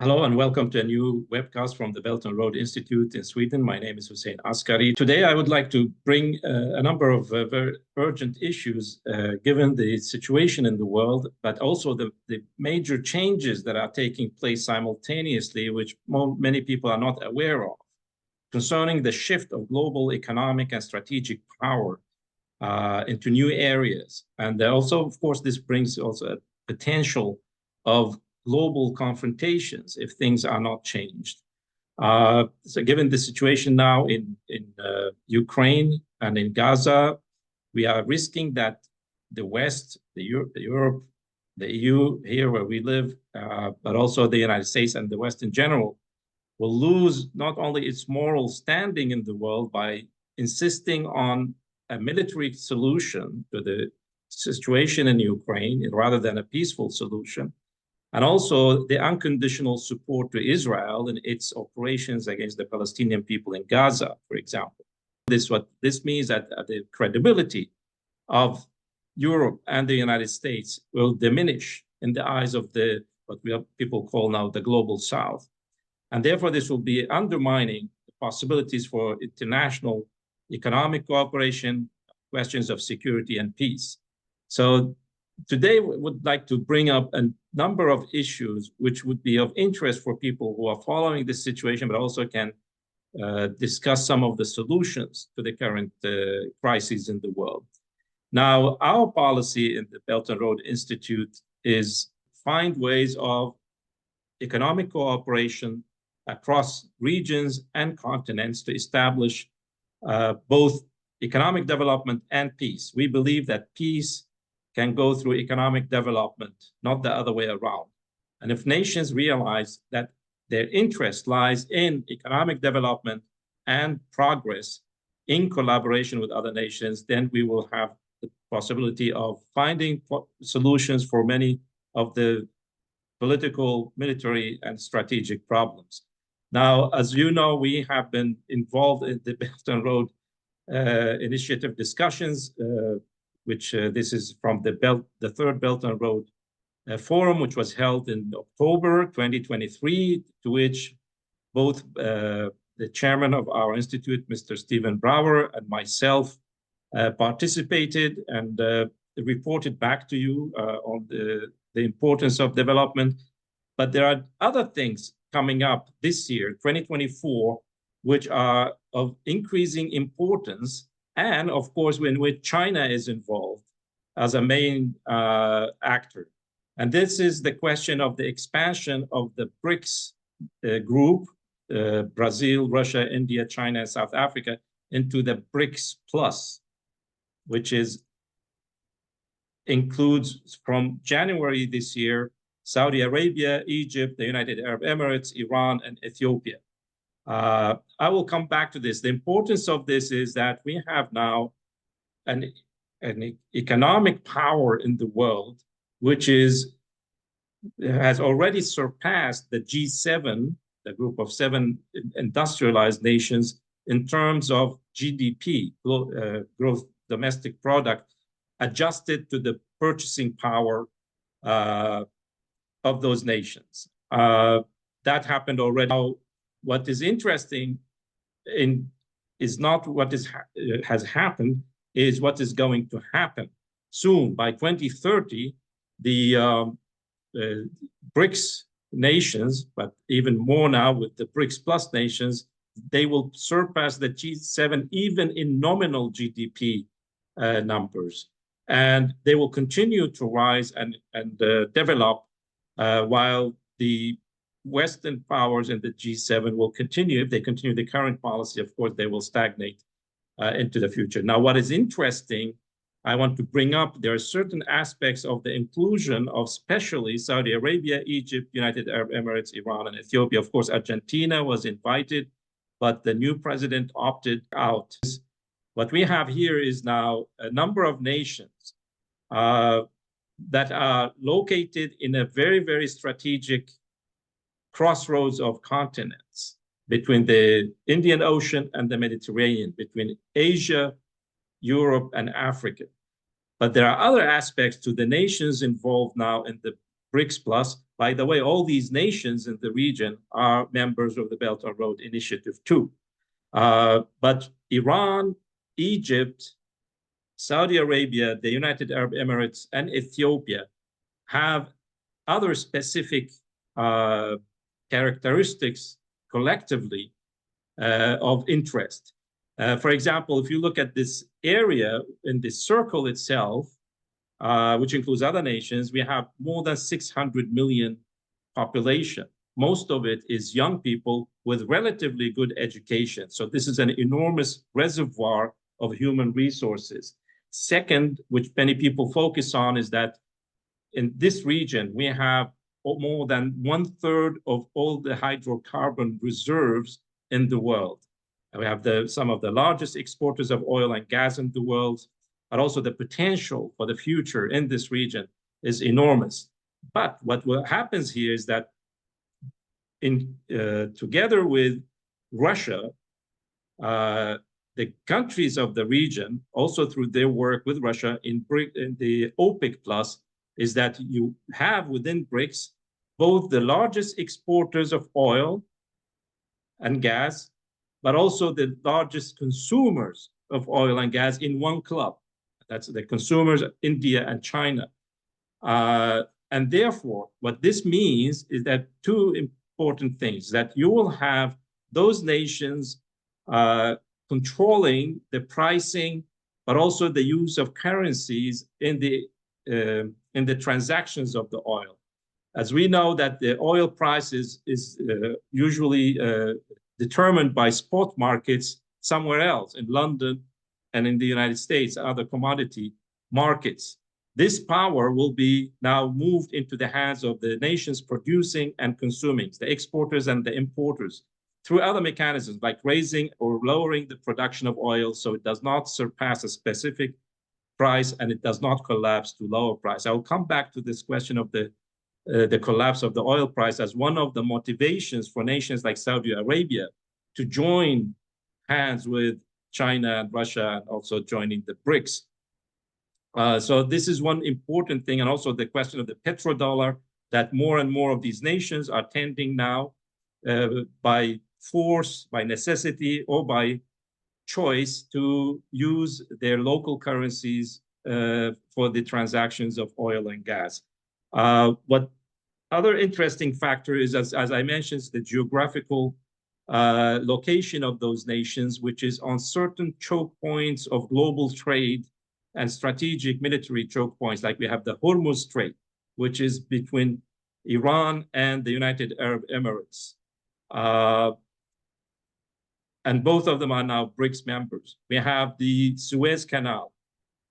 Hello and welcome to a new webcast from the Belt and Road Institute in Sweden. My name is Hussein Askari. Today, I would like to bring a number of very urgent issues given the situation in the world, but also the major changes that are taking place simultaneously, which many people are not aware of, concerning the shift of global economic and strategic power into new areas. And also, of course, this brings also a potential of global confrontations if things are not changed. So given the situation now in Ukraine and in Gaza, we are risking that the West, Europe, the EU here where we live, but also the United States and the West in general, will lose not only its moral standing in the world by insisting on a military solution to the situation in Ukraine rather than a peaceful solution, and also the unconditional support to Israel in its operations against the Palestinian people in Gaza, for example. This means that the credibility of Europe and the United States will diminish in the eyes of what people call now the global South. And therefore, this will be undermining the possibilities for international economic cooperation, questions of security and peace. So today, we would like to bring up a number of issues which would be of interest for people who are following this situation, but also can discuss some of the solutions to the current crises in the world. Now, our policy in the Belt and Road Institute is find ways of economic cooperation across regions and continents to establish both economic development and peace. We believe that peace can go through economic development, not the other way around. And if nations realize that their interest lies in economic development and progress in collaboration with other nations, then we will have the possibility of finding solutions for many of the political, military, and strategic problems. Now, as you know, we have been involved in the Belt and Road Initiative discussions, which this is from the third Belt and Road Forum, which was held in October 2023, to which both the chairman of our institute, Mr. Stephen Brower, and myself participated and reported back to you on the importance of development. But there are other things coming up this year, 2024, which are of increasing importance, and of course, in which China is involved as a main actor. And this is the question of the expansion of the BRICS group, Brazil, Russia, India, China, and South Africa, into the BRICS Plus, which includes from January this year, Saudi Arabia, Egypt, the United Arab Emirates, Iran, and Ethiopia. I will come back to this. The importance of this is that we have now an economic power in the world, which has already surpassed the G7, the group of 7 industrialized nations, in terms of GDP, gross domestic product, adjusted to the purchasing power of those nations. That happened already. Now, what is interesting is not what has happened, is what is going to happen soon. By 2030, the BRICS nations, but even more now with the BRICS Plus nations, they will surpass the G7 even in nominal GDP numbers. And they will continue to rise and develop while the Western powers in the G7 will continue. If they continue the current policy, of course, they will stagnate into the future. Now, what is interesting, I want to bring up, there are certain aspects of the inclusion of especially Saudi Arabia, Egypt, United Arab Emirates, Iran, and Ethiopia. Of course, Argentina was invited, but the new president opted out. What we have here is now a number of nations that are located in a very, very strategic crossroads of continents between the Indian Ocean and the Mediterranean, between Asia, Europe, and Africa. But there are other aspects to the nations involved now in the BRICS Plus. By the way, all these nations in the region are members of the Belt and Road Initiative too. But Iran, Egypt, Saudi Arabia, the United Arab Emirates, and Ethiopia have other specific characteristics collectively of interest. For example, if you look at this area in this circle itself, which includes other nations, we have more than 600 million population. Most of it is young people with relatively good education. So this is an enormous reservoir of human resources. Second, which many people focus on, is that in this region, we have more than 1/3 of all the hydrocarbon reserves in the world. And we have some of the largest exporters of oil and gas in the world, but also the potential for the future in this region is enormous. But what happens here is that together with Russia, the countries of the region, also through their work with Russia in the OPEC Plus, is that you have within BRICS both the largest exporters of oil and gas, but also the largest consumers of oil and gas in one club. That's the consumers, India and China. And therefore, what this means is that two important things, that you will have those nations controlling the pricing, but also the use of currencies in the transactions of the oil. As we know that the oil price is usually determined by spot markets somewhere else, in London and in the United States, other commodity markets. This power will be now moved into the hands of the nations producing and consuming, the exporters and the importers, through other mechanisms like raising or lowering the production of oil so it does not surpass a specific price and it does not collapse to lower price. I will come back to this question of the collapse of the oil price as one of the motivations for nations like Saudi Arabia to join hands with China and Russia and also joining the BRICS. So this is one important thing, and also the question of the petrodollar, that more and more of these nations are tending now by force, by necessity, or by choice to use their local currencies for the transactions of oil and gas. What other interesting factor is, as I mentioned, the geographical location of those nations, which is on certain choke points of global trade and strategic military choke points, like we have the Hormuz Strait, which is between Iran and the United Arab Emirates. And both of them are now BRICS members. We have the Suez Canal,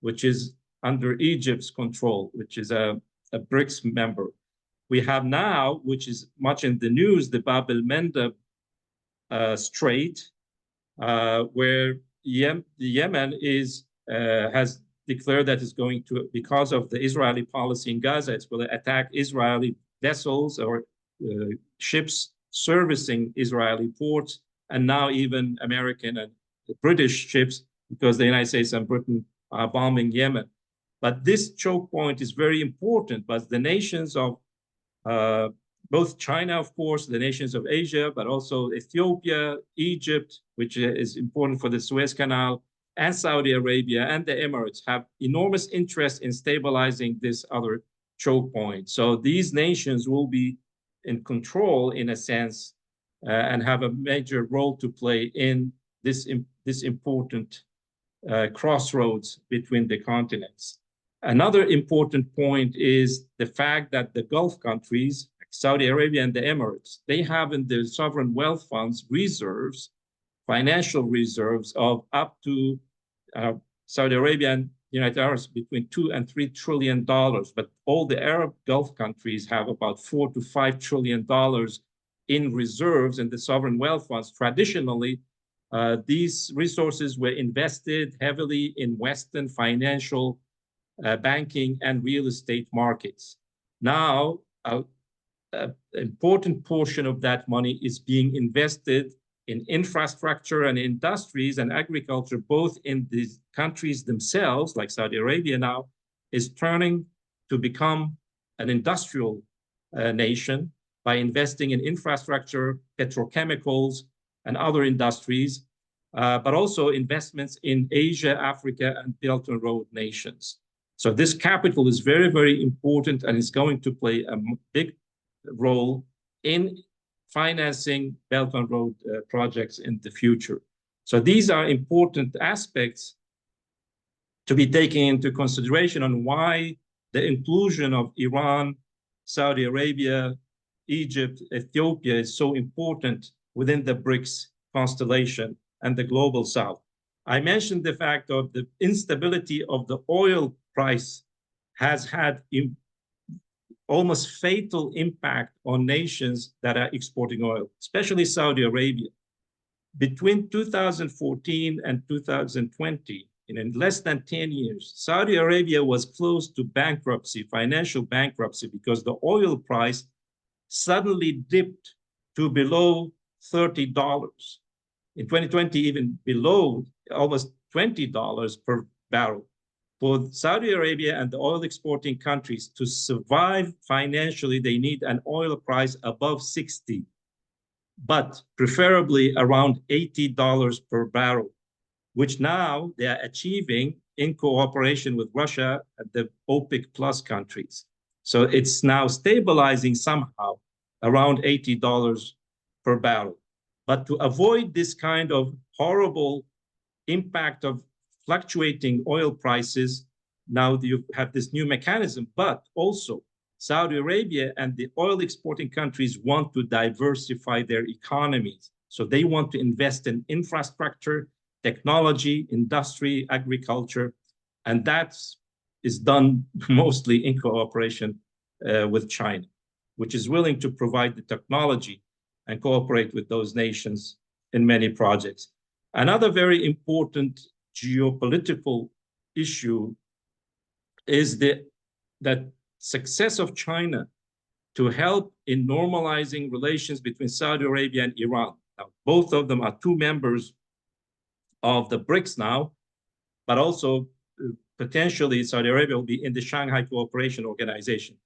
which is under Egypt's control, which is a BRICS member. We have now, which is much in the news, the Bab el-Mandeb Strait, where Yemen has declared that it's going to, because of the Israeli policy in Gaza, it's going to attack Israeli vessels or ships servicing Israeli ports, and now even American and British ships, because the United States and Britain are bombing Yemen. But this choke point is very important, but the nations of both China, of course, the nations of Asia, but also Ethiopia, Egypt, which is important for the Suez Canal, and Saudi Arabia and the Emirates have enormous interest in stabilizing this other choke point. So these nations will be in control, in a sense, and have a major role to play in this important crossroads between the continents. Another important point is the fact that the Gulf countries, Saudi Arabia and the Emirates, they have in their sovereign wealth funds reserves, financial reserves of up to Saudi Arabia and United Arabs between $2 and $3 trillion. But all the Arab Gulf countries have about $4 to $5 trillion in reserves in the sovereign wealth funds. Traditionally, these resources were invested heavily in Western financial, banking, and real estate markets. Now, an important portion of that money is being invested in infrastructure and industries and agriculture, both in these countries themselves, like Saudi Arabia now, is turning to become an industrial nation by investing in infrastructure, petrochemicals, and other industries, but also investments in Asia, Africa, and Belt and Road nations. So this capital is very, very important and is going to play a big role in financing Belt and Road projects in the future. So these are important aspects to be taken into consideration on why the inclusion of Iran, Saudi Arabia, Egypt, Ethiopia is so important within the BRICS constellation and the global south. I mentioned the fact of the instability of the oil price has had almost fatal impact on nations that are exporting oil, especially Saudi Arabia. Between 2014 and 2020, in less than 10 years, Saudi Arabia was close to bankruptcy, financial bankruptcy, because the oil price suddenly dipped to below $30. In 2020, even below almost $20 per barrel. For Saudi Arabia and the oil exporting countries to survive financially, they need an oil price above 60, but preferably around $80 per barrel, which now they are achieving in cooperation with Russia and the OPEC plus countries. So it's now stabilizing somehow around $80 per barrel. But to avoid this kind of horrible impact of fluctuating oil prices, now you have this new mechanism, but also Saudi Arabia and the oil exporting countries want to diversify their economies. So they want to invest in infrastructure, technology, industry, agriculture, and that is done mostly in cooperation with China, which is willing to provide the technology and cooperate with those nations in many projects. Another very important geopolitical issue is that success of China to help in normalizing relations between Saudi Arabia and Iran. Now, both of them are two members of the BRICS now, but also potentially Saudi Arabia will be in the Shanghai Cooperation Organization.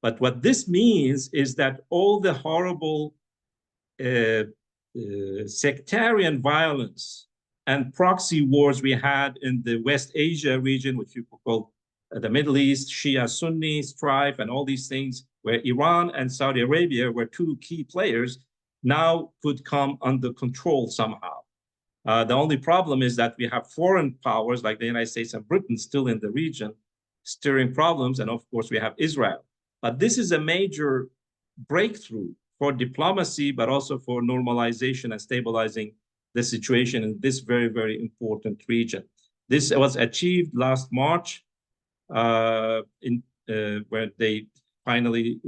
But what this means is that all the horrible sectarian violence and proxy wars we had in the West Asia region, which you call the Middle East, Shia Sunni strife, and all these things, where Iran and Saudi Arabia were two key players, now could come under control somehow. The only problem is that we have foreign powers like the United States and Britain still in the region, stirring problems, and of course we have Israel. But this is a major breakthrough for diplomacy, but also for normalization and stabilizing the situation in this very, very important region. This was achieved last March, where they finally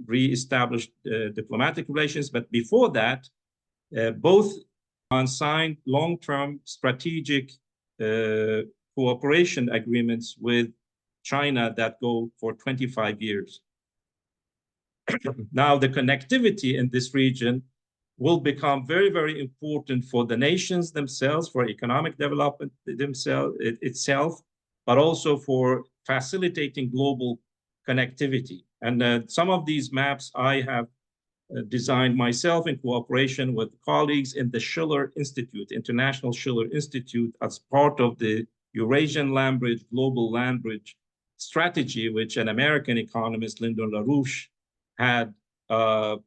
re-established diplomatic relations. But before that, both signed long-term strategic cooperation agreements with China that go for 25 years. Now, the connectivity in this region will become very, very important for the nations themselves, for economic development itself, but also for facilitating global connectivity. And some of these maps I have designed myself in cooperation with colleagues in the Schiller Institute, International Schiller Institute, as part of the Eurasian Land Bridge, Global Land Bridge strategy, which an American economist, Lyndon LaRouche, had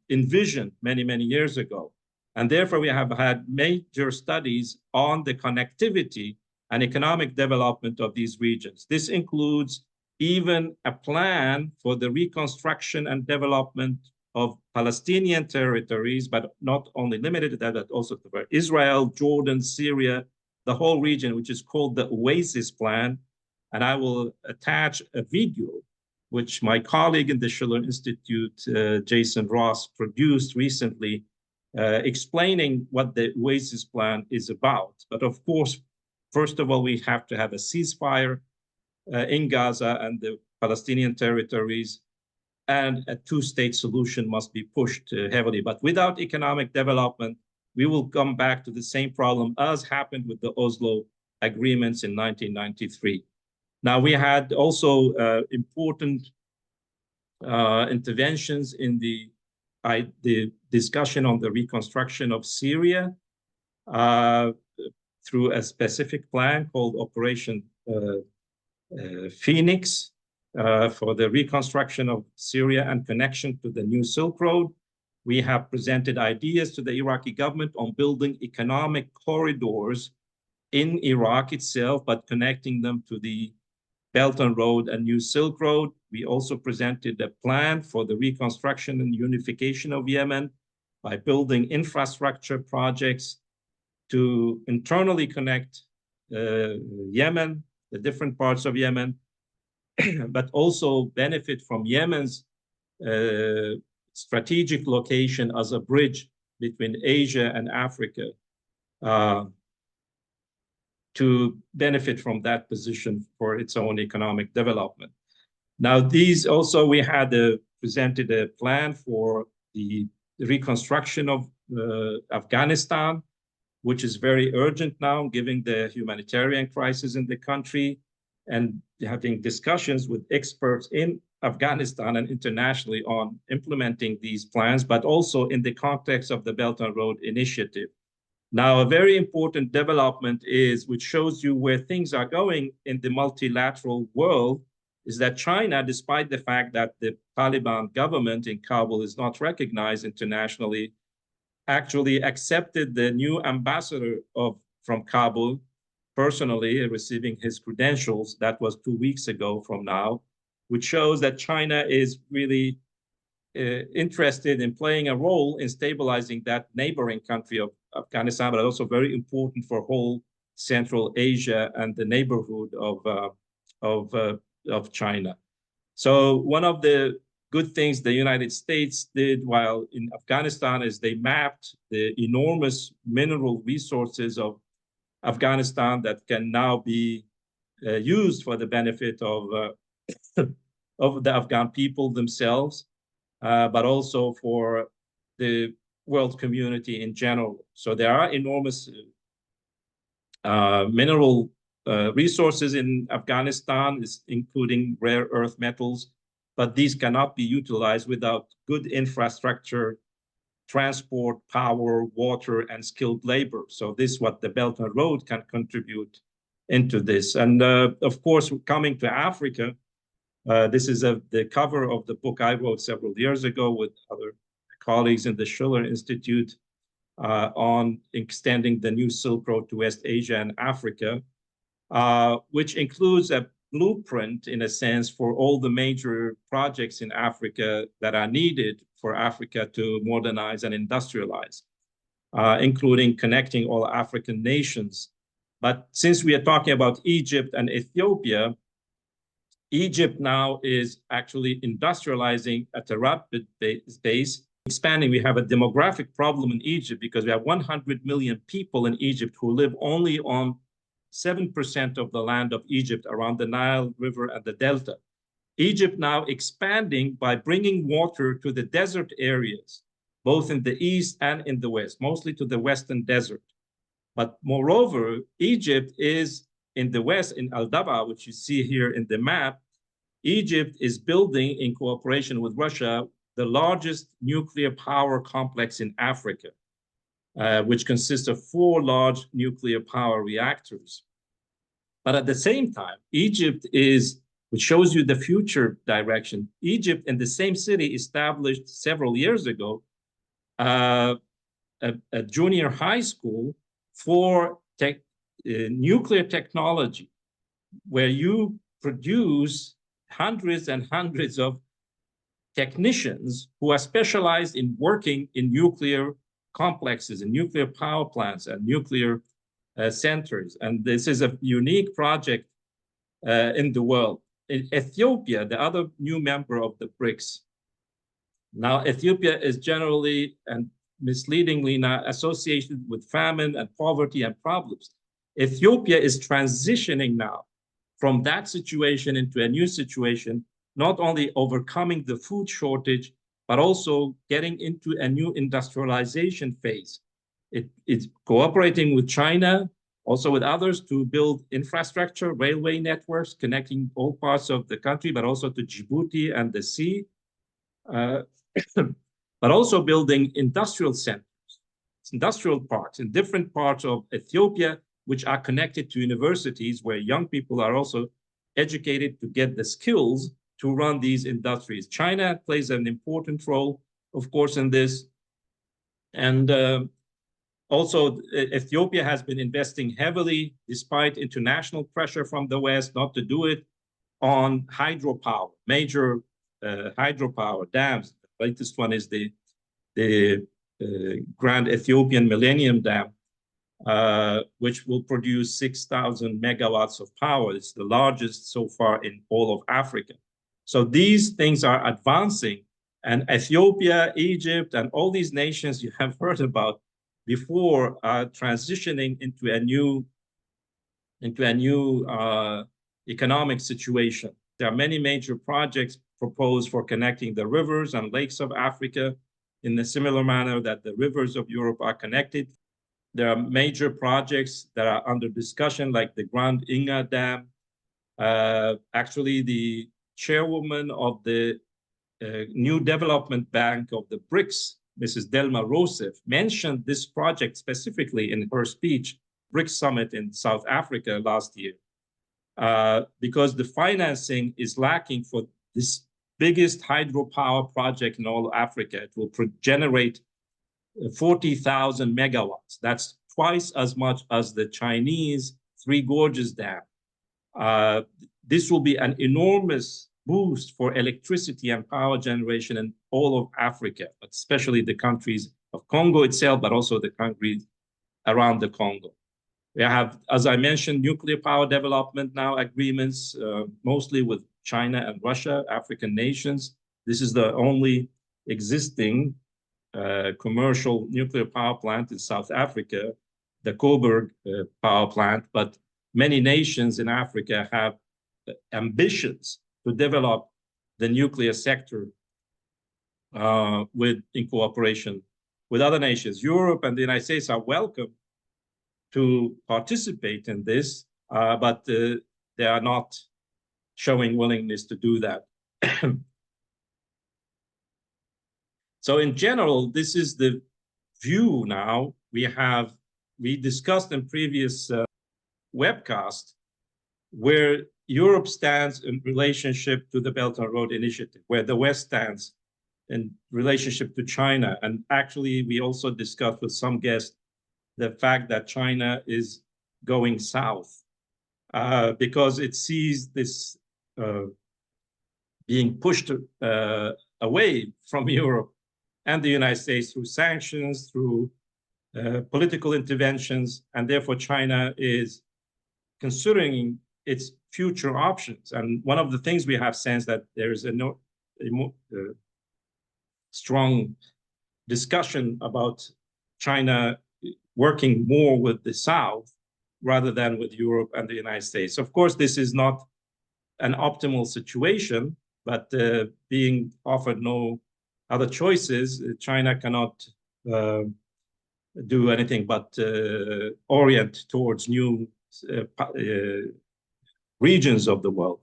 envisioned many, many years ago. And therefore, we have had major studies on the connectivity and economic development of these regions. This includes even a plan for the reconstruction and development of Palestinian territories, but not only limited to that, but also to Israel, Jordan, Syria, the whole region, which is called the Oasis Plan. And I will attach a video which my colleague in the Schiller Institute, Jason Ross, produced recently, explaining what the Oasis Plan is about. But of course, first of all, we have to have a ceasefire in Gaza and the Palestinian territories, and a two-state solution must be pushed heavily. But without economic development, we will come back to the same problem as happened with the Oslo agreements in 1993. Now, we had also important interventions in the discussion on the reconstruction of Syria through a specific plan called Operation Phoenix for the reconstruction of Syria and connection to the new Silk Road. We have presented ideas to the Iraqi government on building economic corridors in Iraq itself, but connecting them to the Belt and Road and New Silk Road. We also presented a plan for the reconstruction and unification of Yemen by building infrastructure projects to internally connect Yemen, the different parts of Yemen, but also benefit from Yemen's strategic location as a bridge between Asia and Africa to benefit from that position for its own economic development. Now, these also, we had presented a plan for the reconstruction of Afghanistan, which is very urgent now, given the humanitarian crisis in the country, and having discussions with experts in Afghanistan and internationally on implementing these plans, but also in the context of the Belt and Road Initiative. Now, a very important development is, which shows you where things are going in the multilateral world, is that China, despite the fact that the Taliban government in Kabul is not recognized internationally, actually accepted the new ambassador from Kabul personally, receiving his credentials. That was 2 weeks ago from now, which shows that China is really interested in playing a role in stabilizing that neighboring country of Afghanistan, but also very important for whole Central Asia and the neighborhood of China. So one of the good things the United States did while in Afghanistan is they mapped the enormous mineral resources of Afghanistan that can now be used for the benefit of the Afghan people themselves, but also for the world community in general. So there are enormous mineral resources in Afghanistan, including rare earth metals, but these cannot be utilized without good infrastructure, transport, power, water, and skilled labor. So this is what the Belt and Road can contribute into this. And of course, coming to Africa, this is the cover of the book I wrote several years ago with other colleagues in the Schiller Institute on extending the new Silk Road to West Asia and Africa, which includes a blueprint, in a sense, for all the major projects in Africa that are needed for Africa to modernize and industrialize, including connecting all African nations. But since we are talking about Egypt and Ethiopia, Egypt now is actually industrializing at a rapid pace, expanding. We have a demographic problem in Egypt because we have 100 million people in Egypt who live only on 7% of the land of Egypt around the Nile River and the Delta. Egypt now expanding by bringing water to the desert areas, both in the east and in the west, mostly to the western desert. But moreover, Egypt is in the west, in Al-Daba, which you see here in the map. Egypt is building, in cooperation with Russia, the largest nuclear power complex in Africa, which consists of 4 large nuclear power reactors. But at the same time, Egypt is, which shows you the future direction, Egypt in the same city established several years ago a junior high school for nuclear technology, where you produce hundreds and hundreds of technicians who are specialized in working in nuclear complexes and nuclear power plants and nuclear centers. And this is a unique project in the world. In Ethiopia, the other new member of the BRICS. Now, Ethiopia is generally and misleadingly now associated with famine and poverty and problems. Ethiopia is transitioning now from that situation into a new situation, not only overcoming the food shortage, but also getting into a new industrialization phase. It's cooperating with China, also with others, to build infrastructure, railway networks connecting all parts of the country, but also to Djibouti and the sea, uh, but also building industrial centers, industrial parks in different parts of Ethiopia, which are connected to universities where young people are also educated to get the skills to run these industries. China plays an important role, of course, in this. And also, Ethiopia has been investing heavily, despite international pressure from the West not to do it, on hydropower, major hydropower dams. The latest one is the Grand Ethiopian Millennium Dam, which will produce 6,000 megawatts of power. It's the largest so far in all of Africa. So these things are advancing, and Ethiopia, Egypt, and all these nations you have heard about before are transitioning into a new economic situation. There are many major projects proposed for connecting the rivers and lakes of Africa in a similar manner that the rivers of Europe are connected. There are major projects that are under discussion, like the Grand Inga Dam. Actually, the chairwoman of the New Development Bank of the BRICS, Mrs. Delma Rousseff, mentioned this project specifically in her speech, BRICS Summit in South Africa last year, because the financing is lacking for this biggest hydropower project in all of Africa. It will generate 40,000 megawatts. That's twice as much as the Chinese Three Gorges Dam. This will be an enormous boost for electricity and power generation in all of Africa, especially the countries of Congo itself, but also the countries around the Congo. We have, as I mentioned, nuclear power development now agreements, mostly with China and Russia, African nations. This is the only existing commercial nuclear power plant in South Africa, the Coburg power plant, but many nations in Africa have ambitions to develop the nuclear sector in cooperation with other nations. Europe and the United States are welcome to participate in this, but they are not showing willingness to do that. So in general, this is the view now we discussed in previous webcast where Europe stands in relationship to the Belt and Road Initiative, where the West stands in relationship to China. And actually, we also discussed with some guests the fact that China is going south because it sees this being pushed away from Europe and the United States through sanctions, through political interventions, and therefore China is considering its future options. And one of the things we have sensed that there is a strong discussion about China working more with the South rather than with Europe and the United States. Of course, this is not an optimal situation, but being offered no other choices, China cannot do anything but orient towards new regions of the world.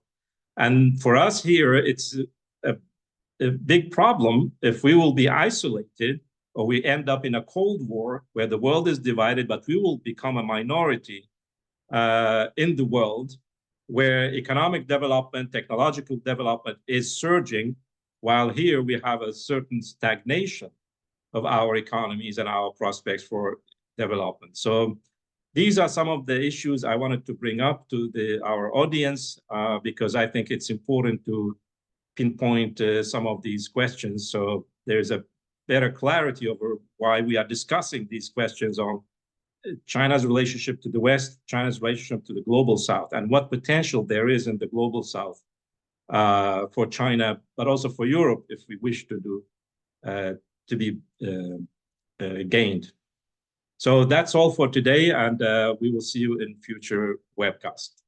And for us here, it's a big problem if we will be isolated or we end up in a Cold War where the world is divided, but we will become a minority in the world where economic development, technological development is surging, while here we have a certain stagnation of our economies and our prospects for development. So these are some of the issues I wanted to bring up to our audience because I think it's important to pinpoint some of these questions so there's a better clarity over why we are discussing these questions on China's relationship to the West, China's relationship to the global South, and what potential there is in the global South for China, but also for Europe if we wish to be gained. So that's all for today, and we will see you in future webcasts.